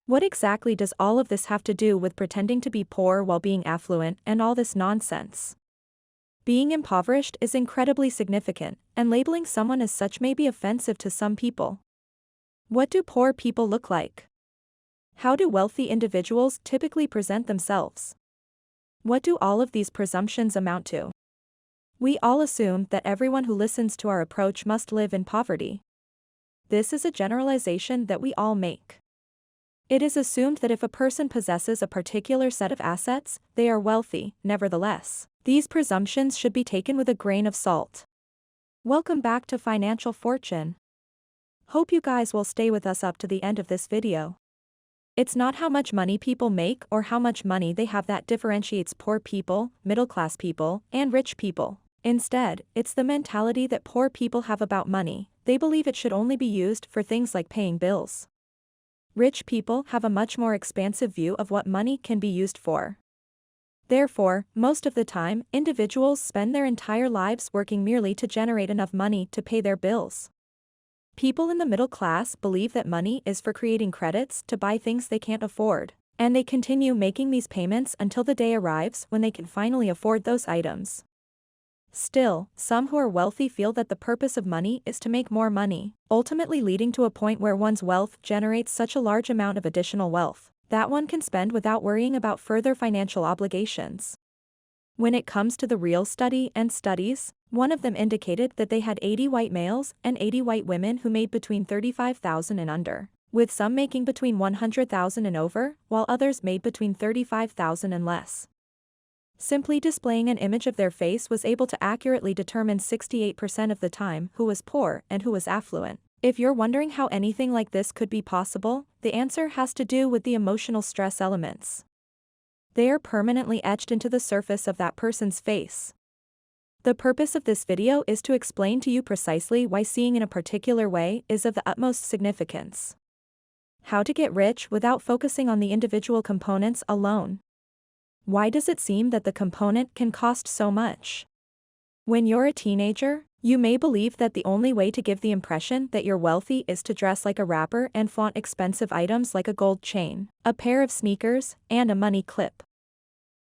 What exactly does all of this have to do with pretending to be poor while being affluent and all this nonsense? Being impoverished is incredibly significant, and labeling someone as such may be offensive to some people. What do poor people look like? How do wealthy individuals typically present themselves? What do all of these presumptions amount to? We all assume that everyone who listens to our approach must live in poverty. This is a generalization that we all make. It is assumed that if a person possesses a particular set of assets, they are wealthy. Nevertheless, these presumptions should be taken with a grain of salt. Welcome back to Financial Fortune. Hope you guys will stay with us up to the end of this video. It's not how much money people make or how much money they have that differentiates poor people, middle-class people, and rich people. Instead, it's the mentality that poor people have about money. They believe it should only be used for things like paying bills. Rich people have a much more expansive view of what money can be used for. Therefore, most of the time, individuals spend their entire lives working merely to generate enough money to pay their bills. People in the middle class believe that money is for creating credits to buy things they can't afford, and they continue making these payments until the day arrives when they can finally afford those items. Still, some who are wealthy feel that the purpose of money is to make more money, ultimately leading to a point where one's wealth generates such a large amount of additional wealth that one can spend without worrying about further financial obligations. When it comes to the real study and studies, one of them indicated that they had 80 white males and 80 white women who made between $35,000 and under, with some making between $100,000 and over, while others made between $35,000 and less. Simply displaying an image of their face was able to accurately determine 68% of the time who was poor and who was affluent. If you're wondering how anything like this could be possible, the answer has to do with the emotional stress elements. They are permanently etched into the surface of that person's face. The purpose of this video is to explain to you precisely why seeing in a particular way is of the utmost significance. How to get rich without focusing on the individual components alone. Why does it seem that the component can cost so much? When you're a teenager, you may believe that the only way to give the impression that you're wealthy is to dress like a rapper and flaunt expensive items like a gold chain, a pair of sneakers, and a money clip.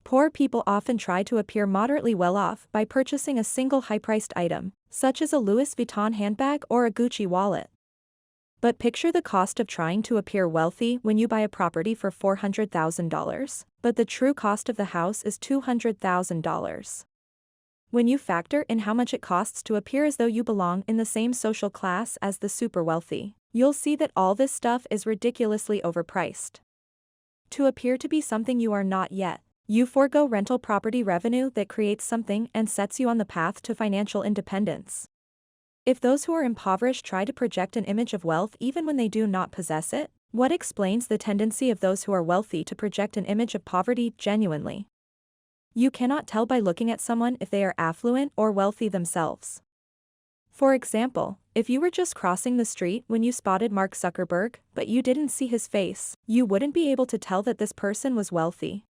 Poor people often try to appear moderately well off by purchasing a single high-priced item, such as a Louis Vuitton handbag or a Gucci wallet. But picture the cost of trying to appear wealthy when you buy a property for $400,000, but the true cost of the house is $200,000. When you factor in how much it costs to appear as though you belong in the same social class as the super wealthy, you'll see that all this stuff is ridiculously overpriced. To appear to be something you are not yet, you forego rental property revenue that creates something and sets you on the path to financial independence. If those who are impoverished try to project an image of wealth even when they do not possess it, what explains the tendency of those who are wealthy to project an image of poverty genuinely? You cannot tell by looking at someone if they are affluent or wealthy themselves. For example, if you were just crossing the street when you spotted Mark Zuckerberg, but you didn't see his face, you wouldn't be able to tell that this person was wealthy.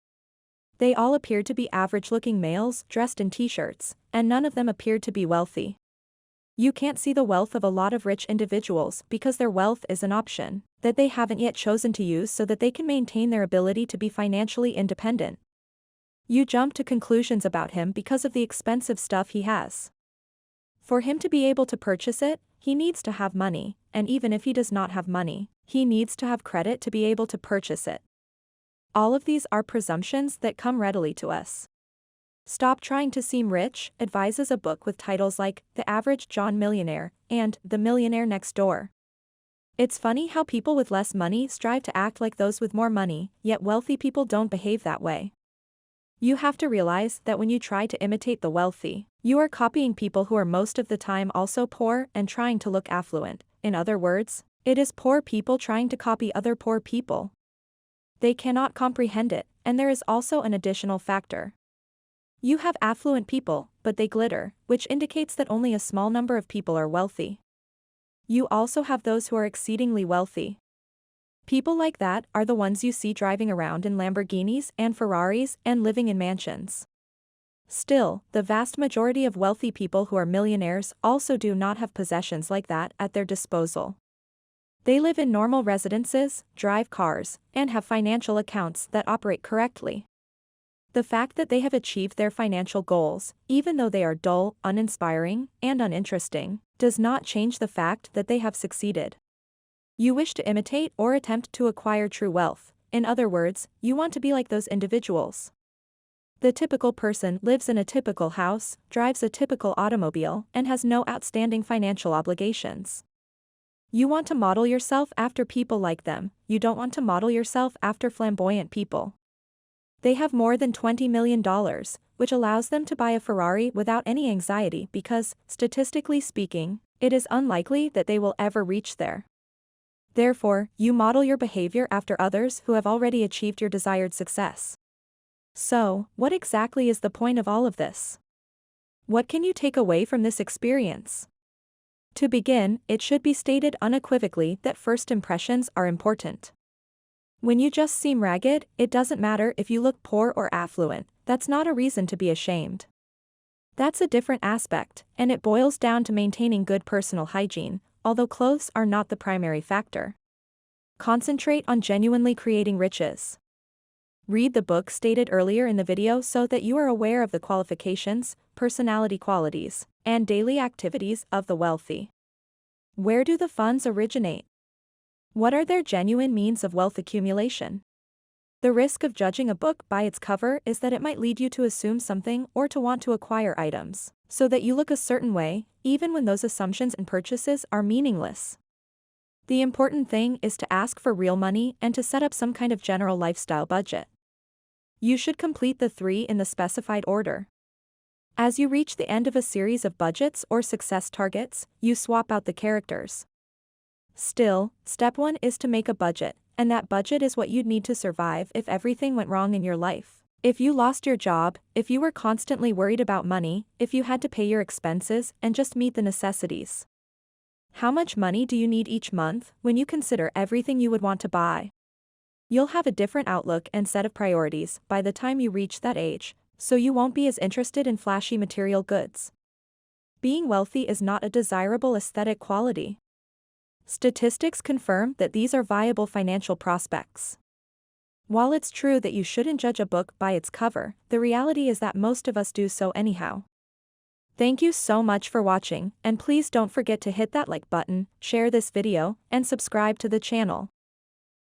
They all appeared to be average-looking males dressed in t-shirts, and none of them appeared to be wealthy. You can't see the wealth of a lot of rich individuals because their wealth is an option that they haven't yet chosen to use so that they can maintain their ability to be financially independent. You jump to conclusions about him because of the expensive stuff he has. For him to be able to purchase it, he needs to have money, and even if he does not have money, he needs to have credit to be able to purchase it. All of these are presumptions that come readily to us. Stop Trying to Seem Rich advises a book with titles like The Average John Millionaire and The Millionaire Next Door. It's funny how people with less money strive to act like those with more money, yet wealthy people don't behave that way. You have to realize that when you try to imitate the wealthy, you are copying people who are most of the time also poor and trying to look affluent. In other words, it is poor people trying to copy other poor people. They cannot comprehend it, and there is also an additional factor. You have affluent people, but they glitter, which indicates that only a small number of people are wealthy. You also have those who are exceedingly wealthy. People like that are the ones you see driving around in Lamborghinis and Ferraris and living in mansions. Still, the vast majority of wealthy people who are millionaires also do not have possessions like that at their disposal. They live in normal residences, drive cars, and have financial accounts that operate correctly. The fact that they have achieved their financial goals, even though they are dull, uninspiring, and uninteresting, does not change the fact that they have succeeded. You wish to imitate or attempt to acquire true wealth. In other words, you want to be like those individuals. The typical person lives in a typical house, drives a typical automobile, and has no outstanding financial obligations. You want to model yourself after people like them, you don't want to model yourself after flamboyant people. They have more than $20 million, which allows them to buy a Ferrari without any anxiety because, statistically speaking, it is unlikely that they will ever reach there. Therefore, you model your behavior after others who have already achieved your desired success. So, what exactly is the point of all of this? What can you take away from this experience? To begin, it should be stated unequivocally that first impressions are important. When you just seem ragged, it doesn't matter if you look poor or affluent, that's not a reason to be ashamed. That's a different aspect, and it boils down to maintaining good personal hygiene, although clothes are not the primary factor. Concentrate on genuinely creating riches. Read the book stated earlier in the video so that you are aware of the qualifications, personality qualities, and daily activities of the wealthy. Where do the funds originate? What are their genuine means of wealth accumulation? The risk of judging a book by its cover is that it might lead you to assume something or to want to acquire items, so that you look a certain way, even when those assumptions and purchases are meaningless. The important thing is to ask for real money and to set up some kind of general lifestyle budget. You should complete the 3 in the specified order. As you reach the end of a series of budgets or success targets, you swap out the characters. Still, step 1 is to make a budget, and that budget is what you'd need to survive if everything went wrong in your life. If you lost your job, if you were constantly worried about money, if you had to pay your expenses and just meet the necessities. How much money do you need each month when you consider everything you would want to buy? You'll have a different outlook and set of priorities by the time you reach that age, so you won't be as interested in flashy material goods. Being wealthy is not a desirable aesthetic quality. Statistics confirm that these are viable financial prospects. While it's true that you shouldn't judge a book by its cover, the reality is that most of us do so anyhow. Thank you so much for watching, and please don't forget to hit that like button, share this video, and subscribe to the channel.